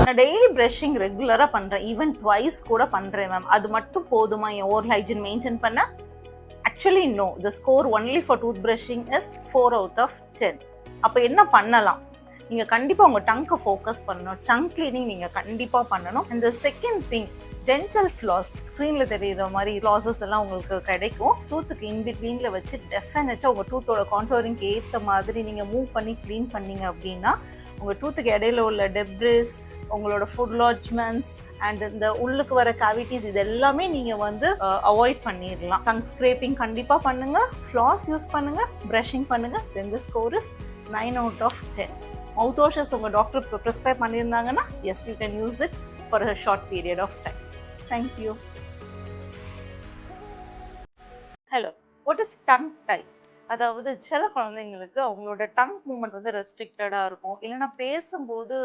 நான் daily brushing ரெகுலராக பண்ணுறேன், ஈவன் ட்வைஸ் கூட பண்ணுறேன் மேம். அது மட்டும் போதுமா என் ஓரல் ஹைஜீன் மெயின்டைன் பண்ண? Actually no. The score only for tooth brushing is 4 out of 10. அப்போ என்ன பண்ணலாம்? நீங்கள் கண்டிப்பாக உங்கள் டங்கை ஃபோக்கஸ் பண்ணணும். டங் கிளீனிங் நீங்கள் கண்டிப்பாக பண்ணணும். And the second thing, dental flaws. ஸ்க்ரீனில் தெரியுற மாதிரி ஃப்ளாஸஸ் எல்லாம் உங்களுக்கு கிடைக்கும். டூத்துக்கு இன்பிட்வீனில் வச்சு டெஃபினட்டாக உங்கள் டூத்தோட கான்டோரிங்க்கு ஏற்ற மாதிரி நீங்கள் மூவ் பண்ணி க்ளீன் பண்ணீங்க அப்படின்னா உங்கள் டூத்துக்கு இடையில உள்ள டெப்ரிஸ், உங்களோட ஃபுட் லாட்ஜ்மெண்ட்ஸ் அண்ட் இந்த உள்ளுக்கு வர கேவிட்டிஸ் இது எல்லாமே நீங்கள் வந்து அவாய்ட் பண்ணிடலாம். டங் ஸ்க்ரேப்பிங் கண்டிப்பாக பண்ணுங்கள், ஃப்ளாஸ் யூஸ் பண்ணுங்கள், ப்ரஷிங் பண்ணுங்கள். Then the score is 9 out of 10. Mouth washes உங்கள் டாக்டர் ப்ரிஸ்கிரைப் பண்ணியிருந்தாங்கன்னா yes, you can use it for a short period of time. Thank you. Hello. What is tongue tie? அதாவது சில குழந்தைங்களுக்கு அவங்களோட tongue moment வந்து ரெஸ்ட்ரிக்டடாக இருக்கும், இல்லைன்னா பேசும்போது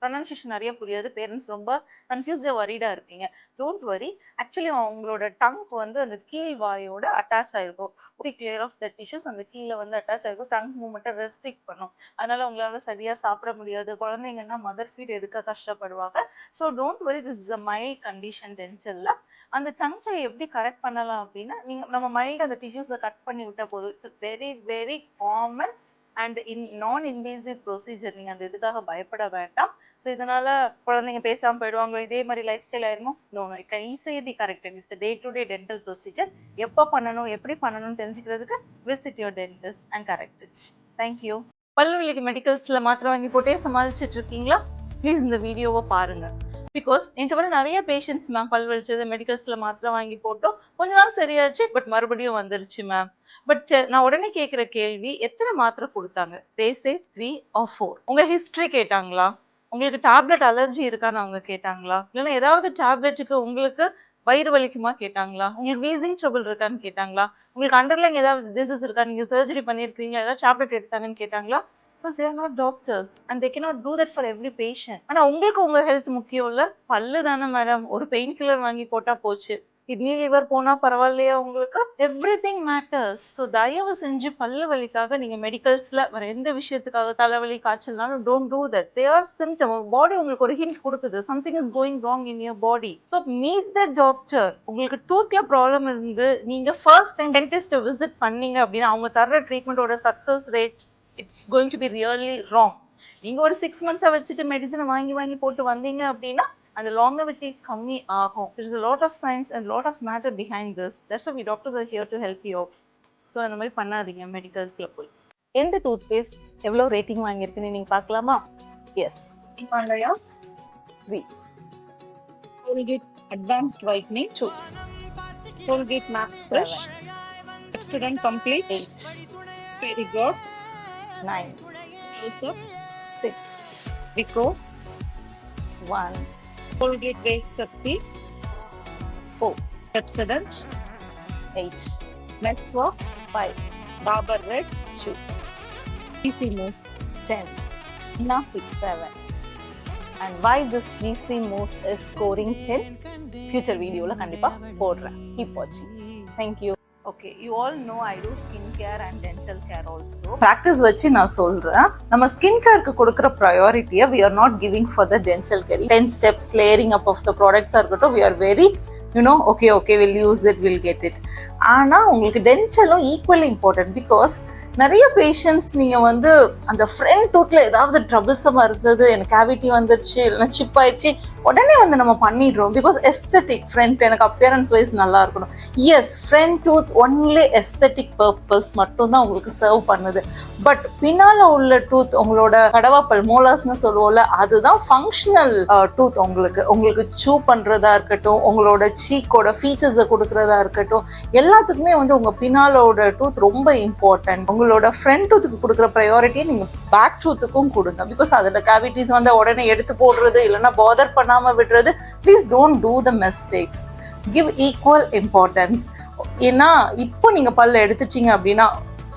ப்ரொனன்சியேஷன் நிறைய புரியாது, பேரண்ட்ஸ் ரொம்ப கன்ஃபியூஸ்டாக வரிடாக இருப்பீங்க. டோன்ட் வரி, ஆக்சுவலி அவங்களோட டங் வந்து அந்த கீழ் வாயோட அட்டாச் ஆகிருக்கும். கிளியர் ஆஃப் த டிஷ்யூஸ் அந்த கீழே வந்து அட்டாச் ஆகிருக்கும், டங் மூமெண்ட்டை ரெஸ்ட்ரிக்ட் பண்ணும். அதனால உங்களால் சரியாக சாப்பிட முடியாது. குழந்தைங்கன்னா மதர் ஃபீட் எடுக்க கஷ்டப்படுவாங்க. So don't worry, this is a mild condition டென்டலில். அந்த டங் டை எப்படி கரெக்ட் பண்ணலாம் அப்படின்னா, நம்ம மைல்டு அந்த டிஷ்யூஸை கட் பண்ணி விட்டால் போதும். It's very very common and நான் இன்வேசிவ் ப்ரொசீஜர். நீங்கள் அந்த இதுக்காக பயப்பட வேண்டாம். ஸோ இதனால குழந்தைங்க பேசாமல் போயிடுவாங்க, இதே மாதிரி லைஃப் ஸ்டைல் ஆயிருமோ? No, it can easily be corrected. It's day to day dental procedure. எப்போ பண்ணணும், எப்படி பண்ணணும்னு தெரிஞ்சுக்கிறதுக்கு visit your dentist and correct it. Thank you. பல்வலிக்கு மெடிக்கல்ஸில் மாத்திரை வாங்கி போட்டே சமாளிச்சுட்டு இருக்கீங்களா? ப்ளீஸ் இந்த வீடியோவை பாருங்கள். பிகாஸ் என்கிட்ட வர நிறைய பேஷண்ட்ஸ் மேம் பல் வலிச்சது மெடிக்கல்ஸில் மாத்திரை வாங்கி போட்டோம், கொஞ்ச நாள் சரியாச்சு, பட் மறுபடியும் வந்துருச்சு மேம். பட் நான் உடனே கேட்குற கேள்வி, எத்தனை மாத்திரை கொடுத்தாங்க? They say 3 or 4. உங்கள் ஹிஸ்ட்ரி கேட்டாங்களா? உங்களுக்கு டேப்லெட் அலர்ஜி இருக்கான்னு அவங்க கேட்டாங்களா? இல்லைன்னா ஏதாவது டேப்லெட்டுக்கு உங்களுக்கு வயிறு வலிக்குமா கேட்டாங்களா? உங்களுக்கு வீசிங் ட்ரபிள் இருக்கான்னு கேட்டாங்களா? உங்களுக்கு அண்டர்லைன் ஏதாவது டிசீஸ் இருக்கா, நீங்கள் சர்ஜரி பண்ணியிருக்கீங்க, ஏதாவது டேப்லெட் எடுத்தாங்கன்னு கேட்டாங்களா? Because they are not doctors and they cannot do that for every patient. ஆனா உங்களுக்கு உங்க ஹெல்த் முக்கியம் இல்ல, பல்லு தானே மேடம், ஒரு பெயின் கில்லர் வாங்கி போட்டா போச்சு. கிட்னி லிவர் போனா பரவாயில்லையா உங்களுக்கு? Everything matters. ஸோ தயவு செஞ்சு பல்லு வலிக்காக நீங்க மெடிக்கல்ஸ்ல வேற எந்த விஷயத்துக்காக தலைவலி காய்ச்சல்னாலும் don't do that. They are symptom. Body உங்களுக்கு ஒரு ஹிண்ட் கொடுக்குது, something is going wrong in your body. So meet the doctor. உங்களுக்கு டூத்ல ப்ராப்ளம் இருந்து நீங்க ஃபர்ஸ்ட் டைம் டென்டிஸ்ட் விசிட் பண்ணீங்க அப்படின்னா அவங்க தர்ற ட்ரீட்மெண்டோட success rate it's going to be really wrong. நீங்க ஒரு 6 months வச்சுட்டு மெடிசனை வாங்கி போட்டு வந்தீங்க அப்படின்னா அந்த longevity கம்மி ஆகும். There is a lot of science and lot of matter behind this. That's why we doctors are here to help you out. So அந்த மாதிரி பண்ணாதீங்க மெடிக்கல்ஸ்ல போய். எந்த டூத் பேஸ்ட் எவ்வளோ ரேட்டிங் வாங்கியிருக்குன்னு நீங்க பார்க்கலாமா? S, Himalaya 3. Colgate Advanced Whitening 2. Colgate Max Fresh. Pepsodent Complete 8. Perigord 9. Close-up 6. Vicco 1. Colgate Wake Shakti 4. Pepsodent 8. Meswalk 5. Dabur Red 2. GC Mousse 10. Enough 7. And why this GC Mousse is scoring 10? Future video la kandipa podren. Keep watching. Thank you. Okay, you all know I do skin care and dental care also. Practice வச்சு நான் சொல்றேன், நம்ம skin கேருக்கு கொடுக்குற ப்ரையாரிட்டியை we are not giving for the dental care. 10 steps layering up of the products இருக்கட்டும், we are very okay, we'll use it, we'll get it. ஆனா உங்களுக்கு டென்டலும் equally important. Because நிறைய பேஷண்ட்ஸ் நீங்கள் வந்து அந்த ஃப்ரண்ட் டூத்தில் ஏதாவது ட்ரபிள்ஸமாக இருந்தது, எனக்கு கேவிட்டி வந்துருச்சு, இல்லைன்னா சிப் ஆயிடுச்சு, உடனே வந்து நம்ம பண்ணிடுறோம். பிகாஸ் எஸ்தட்டிக் ஃப்ரண்ட் எனக்கு அப்பியரன்ஸ் வைஸ் நல்லா இருக்கணும். Yes, front tooth only aesthetic purpose மட்டும்தான் உங்களுக்கு சர்வ் பண்ணுது. பட் பின்னால் உள்ள டூத், உங்களோட கடவாப்பல் மோலாஸ்னு சொல்லுவோம்ல, அதுதான் ஃபங்க்ஷனல் டூத். உங்களுக்கு சூ பண்ணுறதா இருக்கட்டும், உங்களோட சீக்கோட ஃபீச்சர்ஸை கொடுக்குறதா இருக்கட்டும், எல்லாத்துக்குமே வந்து உங்கள் பின்னாலோட டூத் ரொம்ப இம்பார்ட்டன்ட். உங்களோட ஃப்ரண்ட் டூத்துக்கு கொடுக்குற ப்ரையாரிட்டியை நீங்கள் பேக் டூத்துக்கும் கொடுங்க. பிகாஸ் அதில் கேவிட்டிஸ் வந்து உடனே எடுத்து போடுறது, இல்லைன்னா பாதர் பண்ணாமல் விடுறது. Please don't do the mistakes. Give equal importance. ஏன்னா இப்போ நீங்கள் பல்ல எடுத்துட்டீங்க அப்படின்னா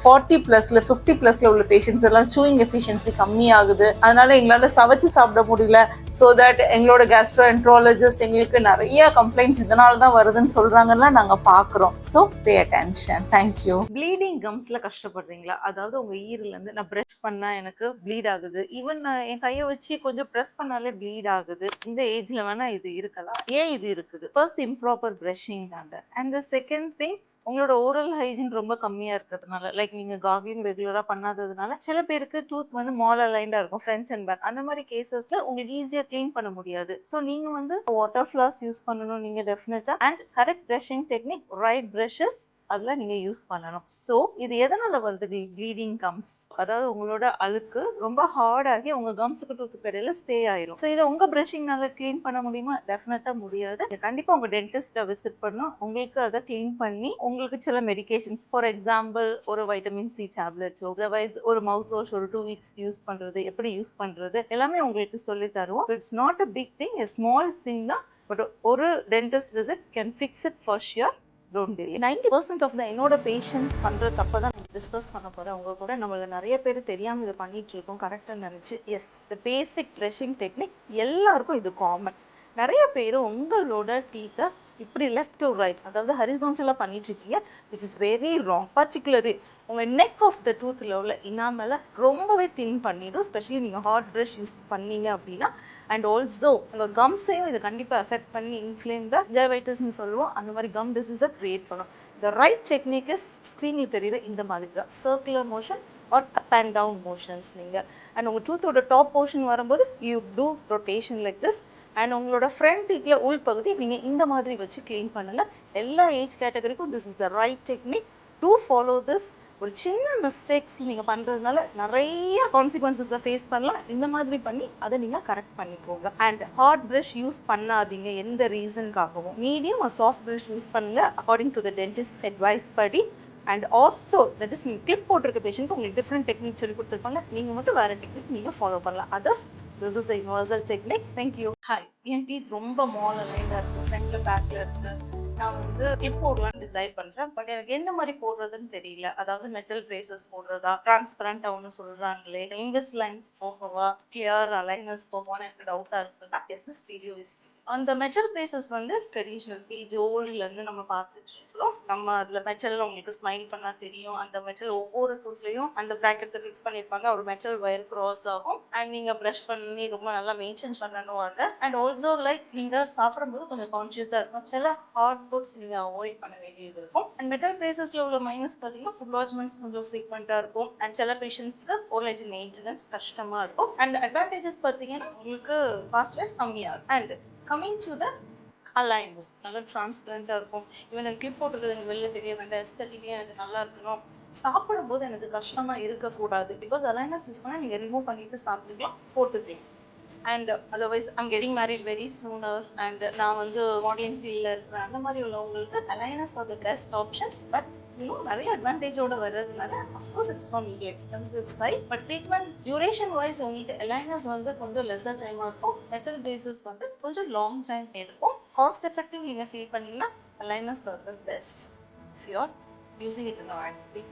40+ல 50+ல உள்ள பேஷண்ட்ஸ் எல்லாம் சூயிங் எஃபிஷியன்சி கம்மியாகுது, அதனால எங்களால சவைச்சு சாப்பிட முடியல. ஸோ தட் எங்களோட கேஸ்ட்ரோஎன்ட்ராலஜிஸ்ட் எங்களுக்கு நிறைய கம்ப்ளைண்ட்ஸ் இதனால தான் வருதுன்னு சொல்றாங்கன்னா நாங்க பாக்குறோம். So pay attention. Thank you. Bleeding கம்ஸ்ல கஷ்டப்படுறீங்களா? அதாவது உங்க ஈரல்ல இருந்து நான் பிரஷ் பண்ணா எனக்கு ப்ளீட் ஆகுது, ஈவன் நான் என் கையை வச்சு கொஞ்சம் ப்ரெஸ் பண்ணாலே ப்ளீட் ஆகுது. இந்த ஏஜ்ல வேணா இது இருக்கலாம். ஏன் இது இருக்குது? ஃபர்ஸ்ட் இம்ப்ராப்பர் பிரஷிங் தான். அண்ட் த செகண்ட் திங், உங்களோட ஓரல் ஹைஜீன் ரொம்ப கம்மியா இருக்கிறதுனால, லைக் நீங்க கார்கிளிங் ரெகுலரா பண்ணாததுனால சில பேருக்கு டூத் வந்து மால் அலைன்டா இருக்கும், ஃப்ரண்ட் அண்ட் பேக். அந்த மாதிரி கேசஸ்ல உங்களுக்கு ஈஸியா கிளீன் பண்ண முடியாது. ஸோ நீங்க வந்து வாட்டர் ஃபிளாஸ் யூஸ் பண்ணணும் நீங்க டெஃபினட்டா. And correct brushing technique, right precious அதில் நீங்கள் யூஸ் பண்ணணும். ஸோ இது எதனால் வருது ப்ளீடிங் கம்ஸ்? அதாவது உங்களோட அழுக்கு ரொம்ப ஹார்டாகி உங்கள் கம்ஸுக்கு டூத்துக்கு இடையில ஸ்டே ஆயிரும். ஸோ இதை உங்கள் ப்ரஷிங்னால க்ளீன் பண்ண முடியுமா? டெஃபினட்டாக முடியாது. கண்டிப்பாக உங்கள் டென்டிஸ்ட்டை விசிட் பண்ணணும், உங்களுக்கு அதை க்ளீன் பண்ணி உங்களுக்கு சில மெடிகேஷன்ஸ், ஃபார் எக்ஸாம்பிள் ஒரு வைட்டமின் சி டேப்லெட்ஸோ, அதர்வைஸ் ஒரு மவுத் வாஷ் ஒரு 2 வீக்ஸ் யூஸ் பண்ணுறது, எப்படி யூஸ் பண்ணுறது எல்லாமே உங்களுக்கு சொல்லி தருவோம். It's not a big thing, a small thing தான். பட் ஒரு dentist visit can fix it for sure. 90% of the என்னோட பேஷண்ட் பண்ணுற தப்பை தான் நம்ம டிஸ்கஸ் பண்ண போகிறேன் உங்க கூட. நம்மள நிறைய பேர் தெரியாமல் இதை பண்ணிட்டு இருக்கோம் கரெக்டாக நினச்சி. எஸ், த பேசிக் ப்ரஷிங் டெக்னிக் எல்லாருக்கும் இது காமன். நிறைய பேர் உங்களோட டீத்தை இப்படி லெஃப்ட் டு ரைட், அதாவது ஹரிசான்டலாக பண்ணிட்டு இருக்கீங்க, which is very wrong. Particularly உங்கள் நெக் ஆஃப் த டூத்தில் உள்ள இனாமலை ரொம்பவே தின் பண்ணிடும், ஸ்பெஷலி நீங்கள் ஹாட் ப்ரஷ் யூஸ் பண்ணீங்க அப்படின்னா. அண்ட் ஆல்சோ உங்கள் கம்ஸையும் இது கண்டிப்பாக எஃபெக்ட் பண்ணி இன்ஃப்ளேம்டாக ஜெர்வைட்டிஸ்ன்னு சொல்லுவோம், அந்த மாதிரி கம் டிசீஸை க்ரியேட் பண்ணும். த ரைட் டெக்னிக் இஸ் ஸ்க்ரீனில் தெரியுது இந்த மாதிரி தான், circular motion or up and down motions. நீங்கள் அண்ட் உங்கள் டூத்தோட டாப் போர்ஷன் வரும்போது you do rotation like this. And உங்களோட ஃப்ரண்ட் டீத்தில் உள் பகுதி நீங்கள் இந்த மாதிரி வச்சு க்ளீன் பண்ணுங்கள். எல்லா ஏஜ் கேட்டகரிக்கும் this is the right technique to follow this. ஒரு சின்ன மிஸ்டேக்ஸ் நீங்கள் பண்ணுறதுனால நிறைய கான்சிக்வன்சஸை ஃபேஸ் பண்ணலாம். இந்த மாதிரி பண்ணி அதை நீங்கள் கரெக்ட் பண்ணிக்கோங்க. அண்ட் ஹார்ட் ப்ரஷ் யூஸ் பண்ணாதீங்க எந்த ரீசனுக்காகவும். மீடியம் ஒரு சாஃப்ட் ப்ரஷ் யூஸ் பண்ணுங்க according to the dentist advice படி. அண்ட் ஆல்சோ தட் இஸ் நீங்கள் கிளிப் போட்டிருக்க பேஷண்ட்க்கு உங்களுக்கு டிஃப்ரெண்ட் டெக்னிக் சொல்லி கொடுத்துருப்பாங்க, நீங்கள் மட்டும் வேறு டெக்னிக் நீங்கள் ஃபாலோ பண்ணலாம். Others this is the universal technique. Thank you. Hi, N teeth ரொம்ப மால் அலைனாக இருக்குது, ஃப்ரண்ட்டில் பேக்கில் இருக்குது. நான் வந்து கிளிப் போடலான்னு டிசைட் பண்ணுறேன், பட் எனக்கு எந்த மாதிரி போடுறதுன்னு தெரியல. அதாவது மெட்டல் பிரேசஸ் போடுறதா, டிரான்ஸ்பரண்ட் ஒன்று சொல்கிறாங்களே, இங்கஸ் லைன்ஸ் போகவா, கிளியர் அலைனஸ் போகவான்னு எனக்கு டவுட்டாக இருக்குன்னா எஸ் திஸ் வீடியோ இஸ். அந்த மெட்டல் பிரேசஸ் வந்து ட்ரெடிஷ்னல் பேஜ் ஓல்ட்லேருந்து நம்ம பார்த்துட்டு இருக்கோம். நம்ம அதில் மெட்டலில் உங்களுக்கு ஸ்மைல் பண்ணால் தெரியும், அந்த மெட்டல் ஒவ்வொரு ஃபுட்லேயும் அந்த ப்ராக்கெட்ஸை ஃபிக்ஸ் பண்ணியிருப்பாங்க, ஒரு மெட்டல் வயர் க்ராஸ் ஆகும். அண்ட் நீங்கள் ப்ரஷ் பண்ணி ரொம்ப நல்லா மெயின்டைன் பண்ணணும் அதை. அண்ட் ஆல்சோ லைக் நீங்கள் சாப்பிடும்போது கொஞ்சம் கான்ஷியஸாக இருக்கும், சில ஹார்ட் ஃபுட்ஸ் நீங்கள் அவாய்ட் பண்ண வேண்டியது இருக்கும். அண்ட் மெட்டல் பிரேசஸில் உள்ள மைனஸ் பார்த்தீங்கன்னா ஃபுட் லாட்ஜ்மெண்ட்ஸ் கொஞ்சம் ஃப்ரீக்வெண்ட்டாக இருக்கும். அண்ட் சில பேஷண்ட்ஸ்க்கு ஓரல் மெயின்டெனன்ஸ் கஷ்டமாக இருக்கும். அண்ட் அட்வான்டேஜஸ் பார்த்தீங்கன்னா உங்களுக்கு காஸ்ட் வைஸ் கம்மியாகும். And coming to the alliance நல்லா டிரான்ஸ்பரண்ட்டாக இருக்கும். இவன் எனக்கு கிளிப் போட்டுருக்குது எனக்கு வெளில தெரிய வேண்டாம், எஸ்தட்டிக்கே எனக்கு நல்லா இருக்கணும், சாப்பிடும்போது எனக்கு கஷ்டமாக இருக்கக்கூடாது. பிகாஸ் அலைனஸ் யூஸ் பண்ணால் நீங்கள் ரிமூவ் பண்ணிட்டு சாப்பிட்டுக்கலாம், போட்டுக்கலாம். And otherwise I'm getting married very sooner. And நான் வந்து மாடர்ன் ஃபீல்டில் இருக்கிறேன், அந்த மாதிரி உள்ளவங்களுக்கு aligners are the best options. But இன்னும் நிறைய அட்வான்டேஜோட வர்றதுனால of course it's on the expensive side. But treatment duration wise உங்களுக்கு அலைனஸ் வந்து கொஞ்சம் லெஸர் டைமாக இருக்கும், மெட்டல் பேசஸ் வந்து கொஞ்சம் லாங் டைம் எடுக்கும். காஸ்ட் எஃபெக்டிவ் நீங்கள் ஃபீல் பண்ணீங்கன்னா அலைனஸ் are the best if you are using it in activity.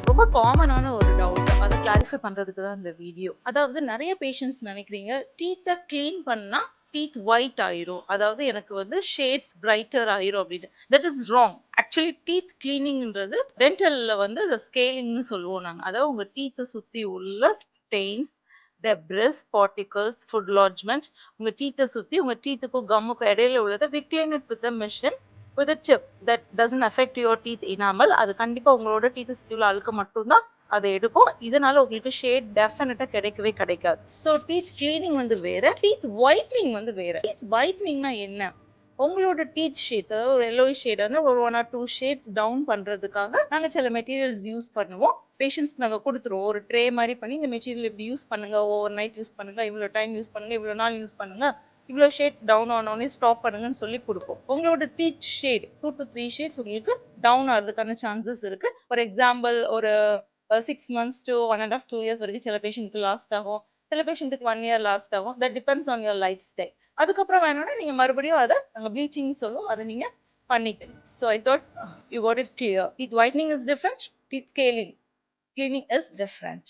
ரொம்ப காமனான ஒரு டவுட், அதை கிளாரிஃபை பண்ணுறதுக்கு தான் இந்த வீடியோ. அதாவது நிறைய பேஷண்ட்ஸ் நினைக்கிறீங்க டீத்தை க்ளீன் பண்ணால் டீத் ஒயிட் ஆயிரும், அதாவது எனக்கு வந்து ஷேட்ஸ் பிரைட்டர் ஆயிரும் அப்படின்னு. That is wrong. Actually teeth கிளீனிங்ன்றது டென்டலில் வந்து ஸ்கேலிங்னு சொல்லுவோம் நாங்கள். அதாவது உங்கள் டீத்தை சுற்றி உள்ள stains, debris, particles, food lodgement உங்க டீத்தை சுத்தி உங்க டீத்துக்கும் கம்முக்கும் இடையில உள்ளதை we clean it with a machine with a chip that doesn't affect your teeth enamel. அது கண்டிப்பா உங்களோட டீத்தை சுத்தி உள்ள அழுக்கு மட்டும்தான் அதை எடுக்கும். இதனால உங்களுக்கு ஷேட் டெஃபினட்டா கிடைக்கவே கிடைக்காது. ஸோ டீத் கிளீனிங் வந்து வேற, டீத் ஒயிட்னிங் வந்து வேற. டீத் ஒயிட்னிங்னா என்ன? உங்களோட டீத் ஷேட்ஸ், அதாவது ஒரு எல்லோயிஷ் ஷேடான ஒரு 1 or 2 ஷேட்ஸ் டவுன் பண்றதுக்காக நாங்க சில மெட்டீரியல்ஸ் யூஸ் பண்ணுவோம். பேஷண்ட்ஸ்க்கு நாங்க கொடுத்துருவோம். ஒரு ட்ரே மாதிரி பண்ணி இந்த மெட்டீரியல் இப்படி யூஸ் பண்ணுங்க, ஓவர் நைட் யூஸ் பண்ணுங்க, இவ்வளோ டைம் யூஸ் பண்ணுங்க, இவ்வளோ நாள் யூஸ் பண்ணுங்க, இவ்வளோ ஷேட்ஸ் டவுன் ஆனோடனே ஸ்டாப் பண்ணுங்கன்னு சொல்லி கொடுப்போம். உங்களோட டீத் ஷேட் 2 to 3 ஷேட்ஸ் உங்களுக்கு டவுன் ஆகிறதுக்கான சான்சஸ் இருக்கு. ஃபார் எக்ஸாம்பிள் ஒரு 6 months to 1.5 2 years வரைக்கும் சில பேஷண்ட்க்கு லாஸ்ட் ஆகும், சில பேஷண்ட்டுக்கு 1 year லாஸ்ட் ஆகும். That depends on your life style. அதுக்கப்புறம் வேணும்னா நீங்க மறுபடியும் அதை நாங்கள் ப்ளீச்சிங் சொல்லுவோம், அதை நீங்க பண்ணிக்கலாம். So I thought you got it clear. Teeth whitening is different, teeth cleaning is different.